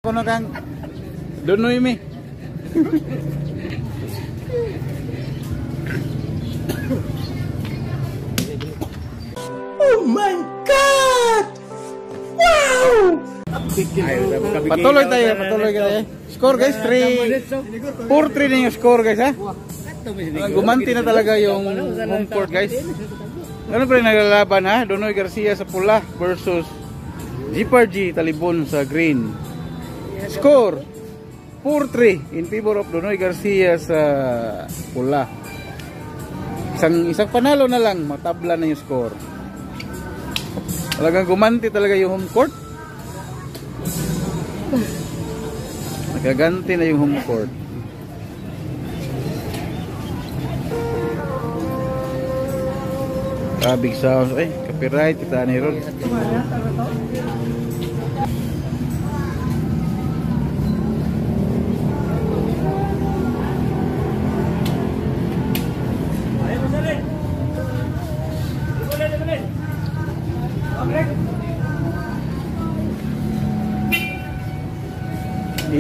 Kono kang Donoy mi. Oh my God! Wow! Patuloy tayo. Score guys, 4-3 na yung score guys ha. Gumanti na talaga yung home court guys. Ano pa rin naglalaban ha? Donoy Garcia sa pula versus G Talibon sa green. Score 4-3 in favor of Donoy Garcia sa pula. Isang panalo na lang, matabla na yung score. Talagang gumanti talaga yung home court. Nagaganti na yung home court. Big sounds. Ay, copyright. Kita ni Ron.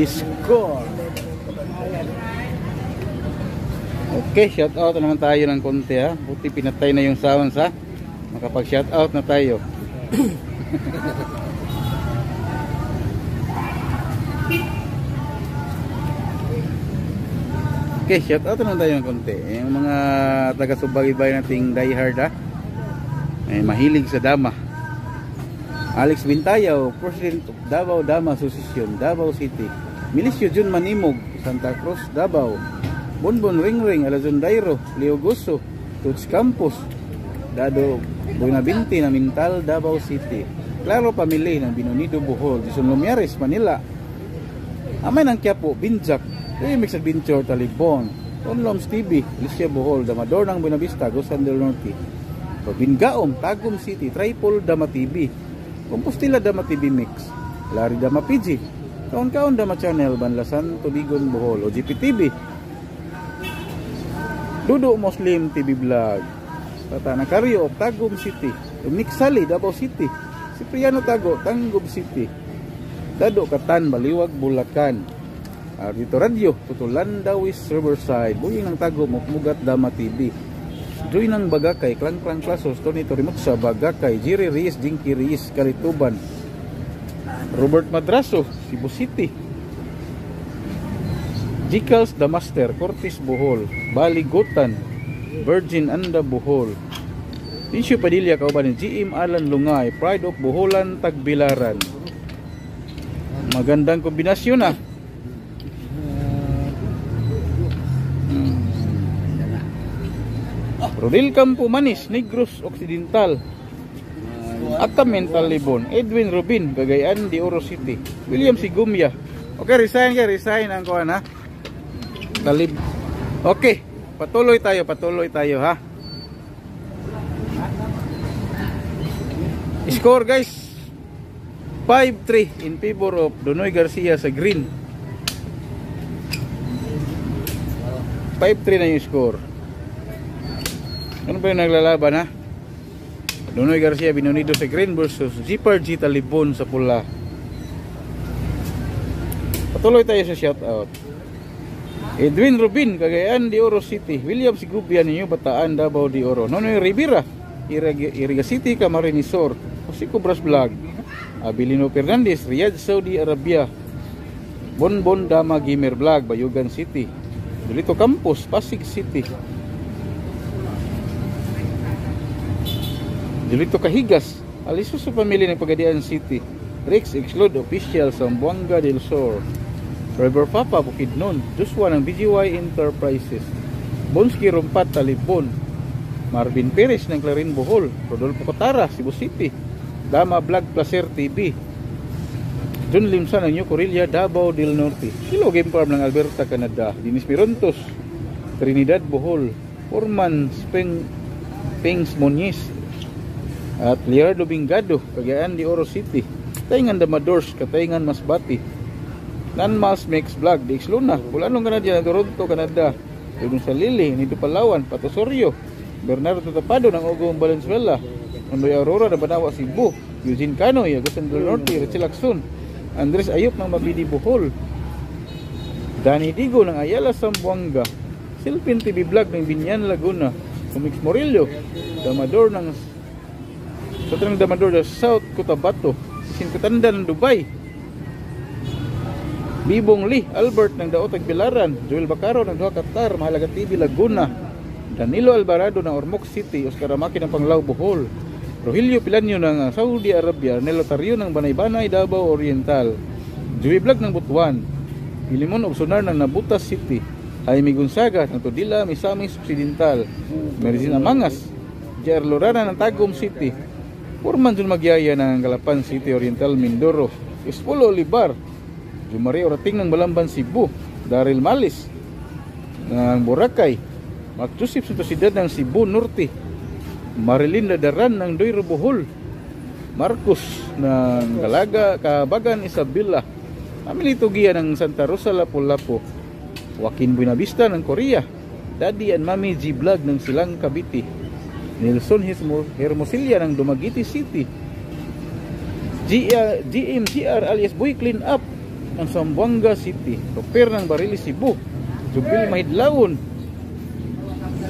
Score. Okay, shout out naman tayo ng konti ha. Buti pinatay na yung sounds ha. Makapag shout out na tayo. Okay, shout out naman tayo ng konti. Yung mga taga-subaybay nating diehard ha. Ay mahilig sa dama. Alex Bintayaw, President of Davao Dama Association, Davao City. Milicio Jun Manimog, Santa Cruz, Davao. Bonbon Ringring, Alazondairo, Leo Gusso, Tuts Campos, Dado Buenabinti na Mintal, Davao City. Claro Pamili ng Binunido, Bohol, Jason Lumiares, Manila. Amay ng Quiapo, Binjak, Remix Adventure, Talibon, Tonloms TV, Alicia Bohol, Damador ng Buenavista, Gosan del Norte. Robin Gaom, Tagum City, Tripol, Dama TV, Compostela Dama TV Mix, Lari Dama PG, Kaon-kaon Dama Channel, Banlasan, Tubigon, Bohol, OGP TV, Dudo Muslim TV Vlog, Tata Nakaryo of Tagum City, Nick Sali, Davao City, Cipriano Tago, Tangub City, Dado Katan, Baliwag, Bulacan, Dito Radio, Tutulan, Dawis, Riverside, Buying ng Tagum, Mugat Dama TV, Joy ng Bagakay, Klang Klasos, Tony Torimutsa, Bagakay, Jiri Reyes, Jinky Reyes, Karituban, Robert Madraso, Cebu City, Jicals The Master, Cortis Bohol, Baligutan, Virgin Anda Bohol, Tisyo Padilla, kauban ni GM Alan Lungay, Pride of Boholan, Tagbilaran. Magandang kombinasyon na. Rodel Campo Manis, Negros Occidental, Atamental Libon, Edwin Rubin, Cagayan de Oro City, William Sigumya. Okay, resign ang kuha na Talib. Okay, patuloy tayo ha. Score guys, 5-3 in favor of Donoy Garcia sa green. 5-3 na yung score. Ano ba yung naglalaban ha? Donoy Garcia Binunido sa green versus G Talibon sa pula. Patuloy tayo sa shoutout. Edwin Rubin, Cagayan de Oro City, William Sigubian, New Bataan, Davao de Oro, Nonoy Rivera, Iriga City, Camarinesor, Josico Bras Vlog, Abilino Fernandez, Riyadh, Saudi Arabia, Bonbon Dama Gamer Vlog, Bayugan City, Dulito Campus, Pasig City, Dulito Kahigas, Aliso sa pamilya ng Pagadian City, Rex Exlode Official sa Zamboanga del Sur, River Papa Bukidnon, Joshua ng BGY Enterprises, Bonski Rumpat Talibon, Marvin Perez ng Clarin Bohol, Rodolfo Cotara, Cebu City, Dama Vlog Placer TV, John Limsan ng New Corilla, Davao del Norte, Kilo Game Farm ng Alberta, Canada, Dinis Mirontos, Trinidad Bohol, Forman Pengs Moniz, at Leonardo Bingado, Cagayan de Oro City, Taingan Damadors, Kataingan Masbati, Nanmals Mix Vlog, Dix Luna, Bulanong Canada, Toronto, Canada, Tudong sa Lili, Nito Palawan, Patosorio, Bernardo Tapado ng Ogong Valenzuela, Mandoy Aurora na Banawa Cebu, Eugene Canoy, Agusan del Norte, Richie Lacson, Andres Ayop ng Mabini Bohol, Danny Digo ng Ayala Zamboanga, Silpin TV Vlog ng Binyan Laguna, Umix Morillo, Damador ng Damador sa South Cotabato, Sinkatanda ng Dubai, Bibong Lee Albert ng Daotag Bilaran, Joel Bacaro ng Doha Qatar, Mahalaga TV Laguna, Danilo Alvarado ng Ormoc City, Oscar Amaki ng Panglao Bohol, Rogelio Pilanyo ng Saudi Arabia, Nelo Tario ng Banay-Banay, Davao Oriental, Joey Vlog ng Butuan, Pilimon Obsonar ng Nabutas City, Jaime Gonzaga ng Todila, Misamis Occidental, Merizina Mangas, J.R. Lorana ng Tagum City, Purman Jun Magyaya ng Galapan City Oriental, Mindoro, Espolo Olivar, Jumari Orating ng Balamban Cebu, Daryl Malis ng Boracay, Mark Joseph Santosidad ng Cebu Norte, Marilyn Ladaran ng Doyro Bohol, Marcos ng Galaga, Kabagan Isabela, Amilito Gia ng Santa Rosa Lapu-Lapu, Joaquin Buenavista ng Korea, Daddy and Mami G Vlog ng Silang Cavite, Nelson Hermosilla ng Dumaguete City, GMGR alias Boy Clean Up ng Zamboanga City, Roper ng Barili Cebu, Jubil Mahidlaon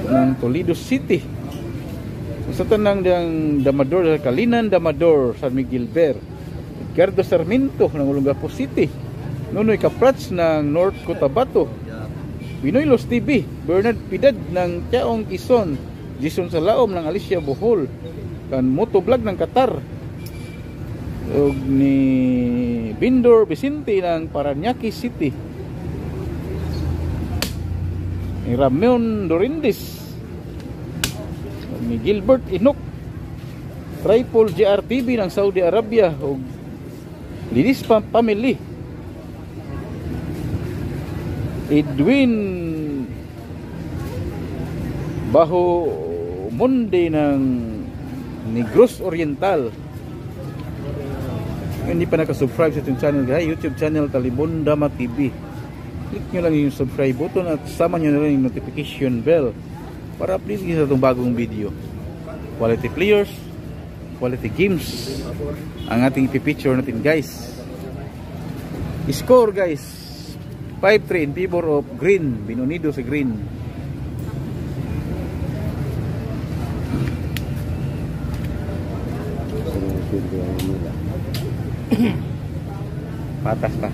ng Toledo City, sa tanang ng Damador, Kalinan Damador, San Miguel Ber, Edgardo Sarmiento ng Olongapo City, Nunoy Caprats ng North Cotabato, Pinoy Los TV, Bernard Pidad ng Tiaong Quezon, Jason Salaom ng Alicia Bohol, kan Moto Vlog ng Qatar, ug ni Bindor Vicente ng Paranaque City, ni Ramon Dorindis, ni Gilbert Inok, Tripol JRTV ng Saudi Arabia, ug Linis Family, Edwin Baho Monde ng Negros Oriental. Hindi pa nakasubscribe sa itong channel, guys, YouTube channel Talibon Dama TV, click nyo lang yung subscribe button at sama nyo na rin yung notification bell para update sa itong bagong video. Quality players, quality games ang ating ipipicture natin, guys. Score, guys, 5-3 in favor of green, Binonido sa green. Patas pa.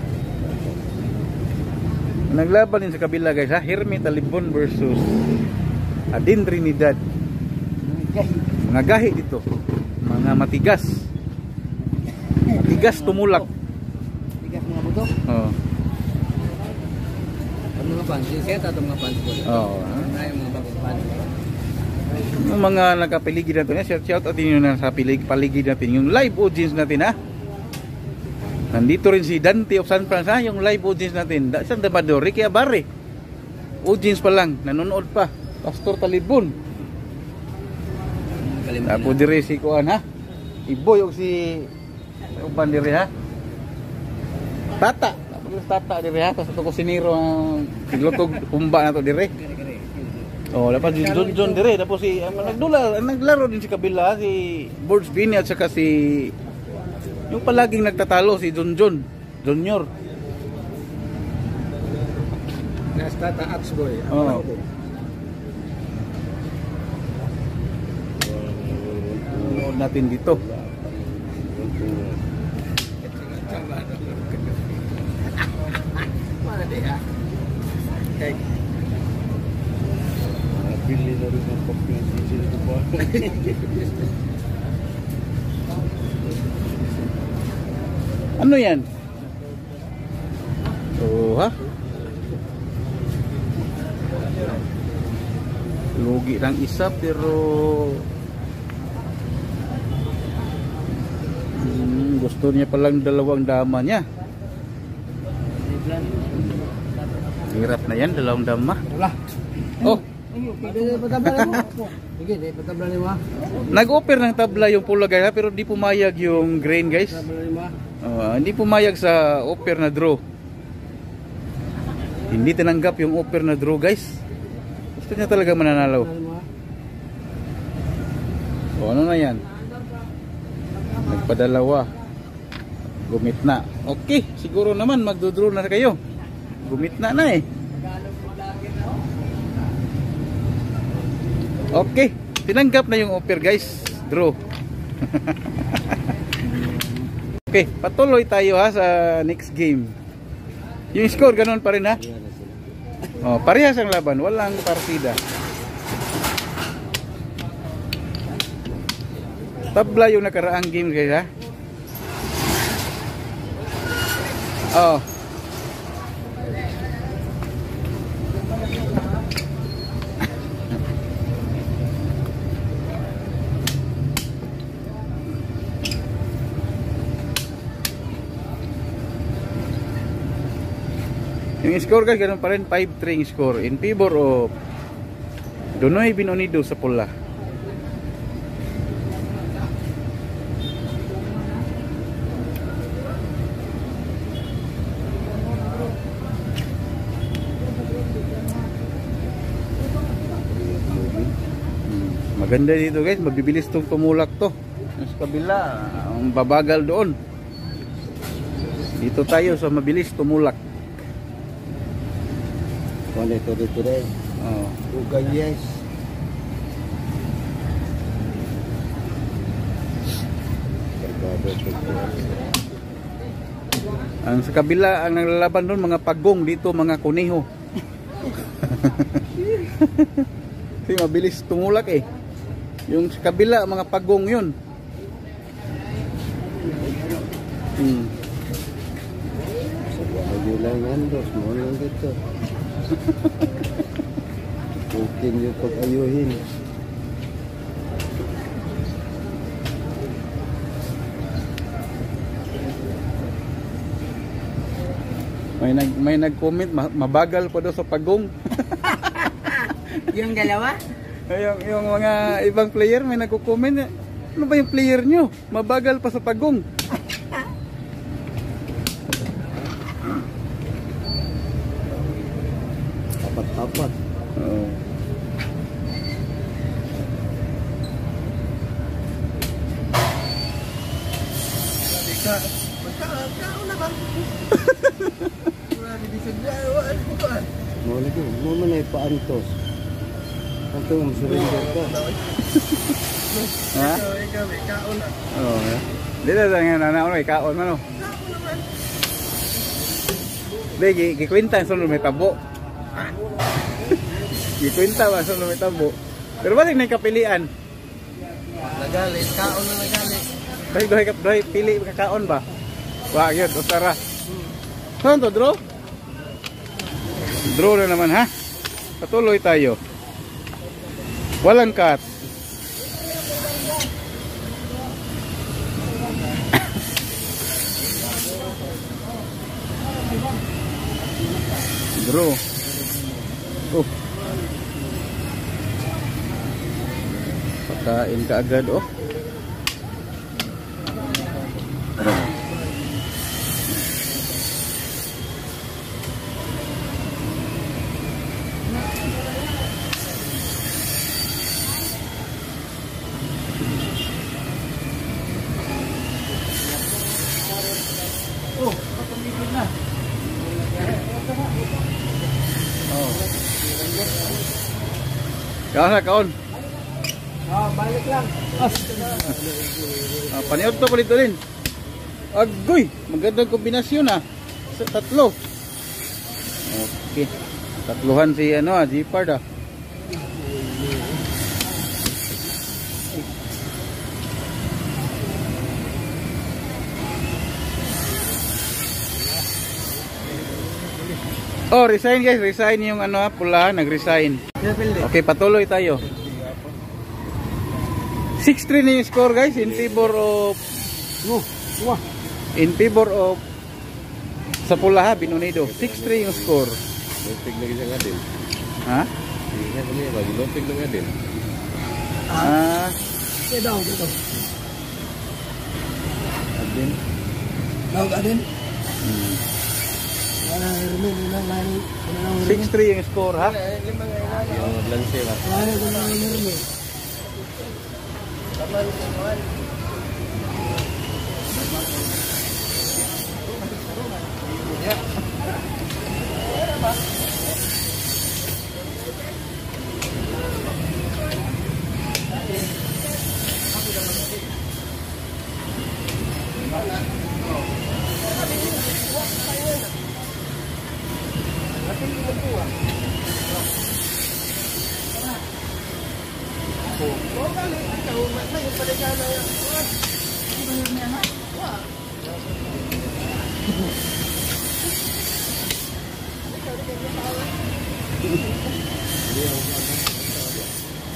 Naglaban din sa kabila, guys, ha? Hermi Talibon versus Adin Trinidad. Mga gahi dito, mga matigas tumulak. Matigas mga buto? Oo. Ang mga fans, set at mga fans po. Oo. Ang mga bagong fans. Yung mga nakapaligid natin, shout out din yun sa paligid natin, yung live audience natin, ha? Nandito rin si Dante of San Francisco, ha? Yung live audience natin, San Damador, Ricky Abarre, audience pa lang, nanonood pa, Pastor Talibon. Tapos dire si Kuan, ha? Iboy o si uban dire, ha? Tata, tapos Tata dire, ha? Tapos ito ko siniro ang tiglutog humba na to dire. Oh, dapat si John dire, tapos si naglaro din si kabila, si Birds Bini at saka si yung palaging nagtatalo si John Junior. Nasta Taats boy. Oh. Nood natin dito. Mana dia? Okay. Bili na rin ang pagpili ko pa. Ano yan? Oh, ha? Lugi lang isa pero gusto niya palang dalawang dama niya. Hirap na yan, dalawang dama. Wala. Oh, Sige, patabla ni mo. nag-offer ng tabla yung pula, guys, pero di pumayag yung grain, guys. Hindi pumayag sa offer na draw. Hindi tinanggap yung offer na draw, guys. Gusto niya talaga mananalo. So ano na yan? Nagpadalawa. Gumitna. Okay, siguro naman magdodraw na kayo. Gumitna na eh. Okay, tinanggap na yung offer guys. Draw. Okay, patuloy tayo ha sa next game. Yung score ganun pa rin ha. Oh, parehas ang laban, walang partida. Tabla yung nakaraang game guys ha. Oh. Yung score guys, ganun pa rin, 5-3 score in favor of Donoy Binonido sa pula. Maganda dito guys, mabibilis tong tumulak to. Sa kabila, ang babagal doon. Dito tayo sa mabilis tumulak. Kone dito rin. Oh. Ugay yes. Ang sa kabila, ang naglalaban doon, mga pagong, dito mga kuneho. Kasi mabilis tumulak eh. Yung sa kabila, mga pagong yun. Sa bahay lang yan, dos. Mo lang dito. Pukin yung pag-ayuhin. May nag-comment, mabagal pa daw sa pagong. Yung dalawa? yung mga ibang player may nagko-comment, ano ba yung player nyo? Mabagal pa sa pagong. Tapat-tapat. Oo. Mo lagi, mo man ay paantos. Kanto mo surrender ka. Ha? Oo. Dito nga na ikaon man oh. Degi, gikwenta sunod may tabo. Gikwenta ba sunod may tabo. Pero ba na kapilian? Nagalit, kaon na nagalit. Doy pili kakaon ba? Wa gyud usara. Saan to, draw? Draw na naman ha. Patuloy tayo. Walang cut. Draw. Oh. Pakain ka agad oh. Kaon na, kaon. Balik lang. Paniot to palito din. Agoy, magandang kombinasyon ah. Sa tatlo. Okay. Tatluhan si ano ah, G-Pard ah. Oh, resign guys, resign yung ano pula, nag-resign. Okay, patuloy tayo. 6-3 na yung score guys in favor of sa pula ha, Binonido. 6-3 yung score. Lopig lagi sa gadil. Ha? Hindi na kami lagi lopig lang gadil. Daw dito. Adin. Daw adin. 6-3 yung score ha. Yung lanse ba?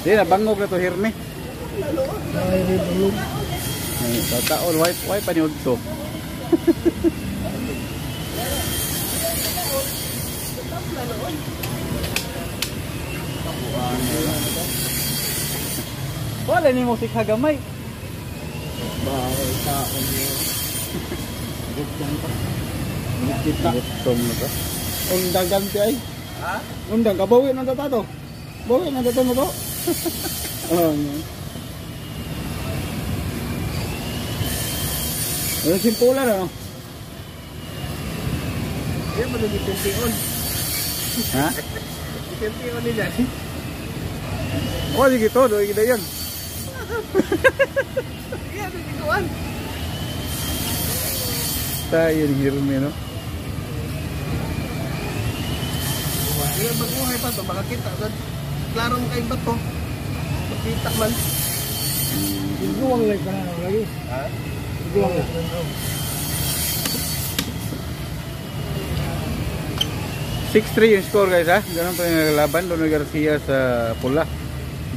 Di na bangog na to hirme. Ay, rin. Ay, taon why pa niyo to. Wala ni musik hagamay. Bawal taon niyo. Gutyan pa. Kita. Gutom na to. Undang ganti ay. Ha? Undang kabawi na to. Bawi na to mo to. Ano simpulan ano? Yan mo nag-itimpion. Ha? Itimpion nila. Oh, di gitu, do gida yan. Yan, nagituan. Tayo ni hirme no. Yan, mag-uhay pa to, makakita. Klaro mo kayong bato. Makita man. Iguang lagi pa na lagi. Ha? Iguang lang. 6-3 yung score guys ha. Ganun pa yung laban. Donoy Garcia sa pula.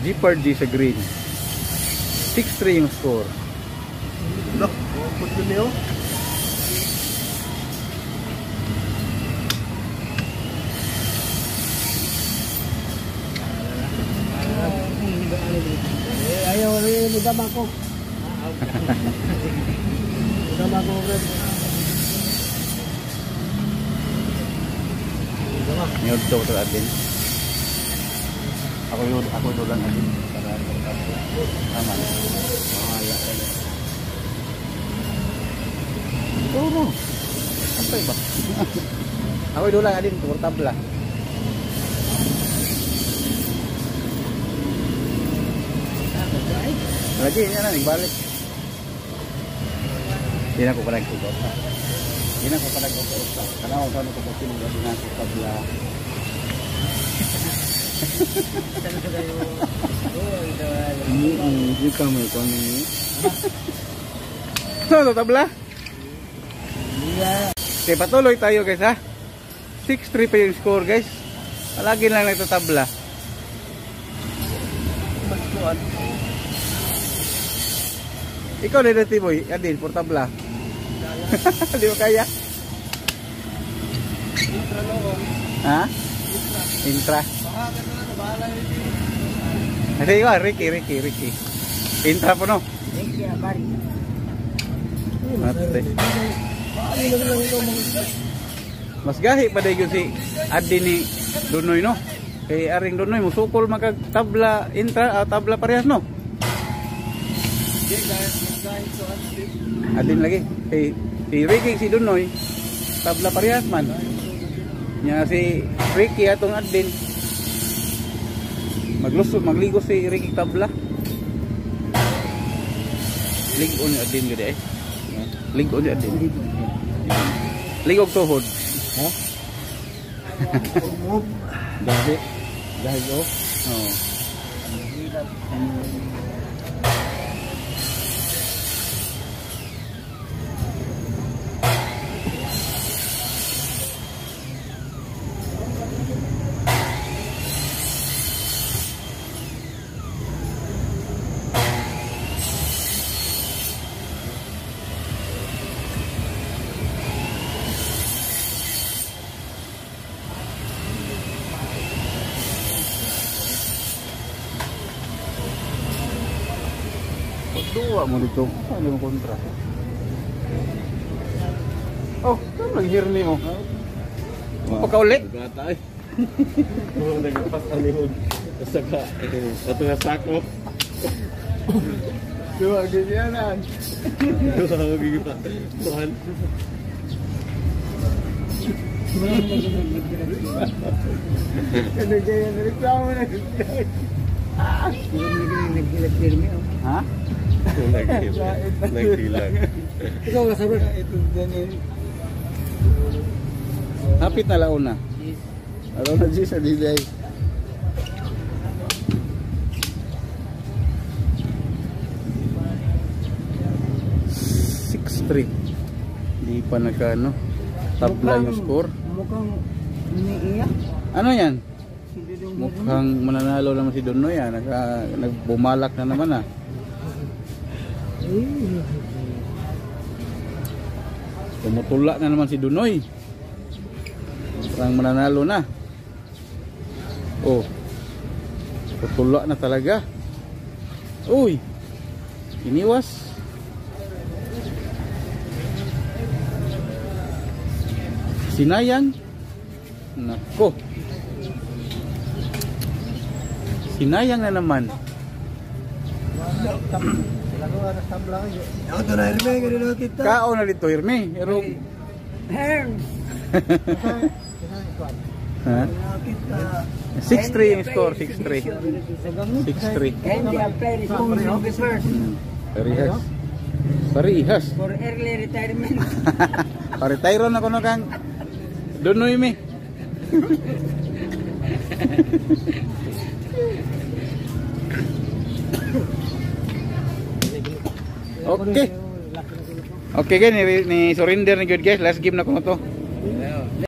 Jeopard G sa green. 6-3 yung score. Look, put yun niyo. Ayaw rin mo dama ko. Dama ko rin. Niyod to ito atin. Ako yun lang atin. Para tama. Mahala ka na. Oo mo. Sampay ba? Ako yun lang atin. Portabla. Lagi yan na, nagbalik. Hindi na ko pa nagkugot. Hindi na ko pa nagkugot. Kanaw ko ko po sino hindi na ko tabla. Hindi ka may kung ini. So, tabla? Okay, patuloy tayo guys ha. 6-3 pa yung score guys. Lagi lang nagtatabla. Magkuhan. Ikaw na dati boy, Adin, portabla. Di mo kaya? Intra noon. Ha? Intra. Baka ka na, bahala yun. Kasi ikaw, Ricky. Intra po no? Thank you, bari. Mate. Mas gahi pa dahil yun si Adin ni Donoy no? Kay Aring Donoy, musukol magkag tabla, intra, tabla parehas no? Adin lagi. Si Ricky, si Donoy, tabla parehas man. Nya si Ricky atong Adin. Maglusot, magligo si Ricky tabla. Ligon ni Adin gede eh. Ligon ni Adin. Ligog tuhod. Ha? Dahil oh. Oh. Dua mo dito. Ano mo kontra? Oh, ano naghirni mo? Pagkaulit? Gatay. Kung nagpas alihod. Saka ato nga sako. Dua ganyanan. Dua gigipa. Tuhan. Ano ganyan reklamo na. Ha? Nagkilag. Ikaw nga sabi. Hapit na launa. Araw na G sa DBI. Di pa naka ano, tabla yung score. Mukhang umiiyak. Ano yan? Si Dudong Mukhang mananalo naman si Donoy ah. Nagbumalak na naman ah. Tumutula na naman si Donoy. Parang mananalo na. Oh. Tutula na talaga. Uy. Iniwas. Sinayang. Nako. Sinayang na naman. Ito na Irme, ganun kita. Kao na dito, Irme. Pero... Hands! Ha? 6-3 yung score, 6-3. 6-3. And they have played his own first Parihas. Parihas. for early retirement. Paretiro na ko na kang Donoy mi. Okay. Okay guys, ni surrender ni good guys. Last game na ko na to.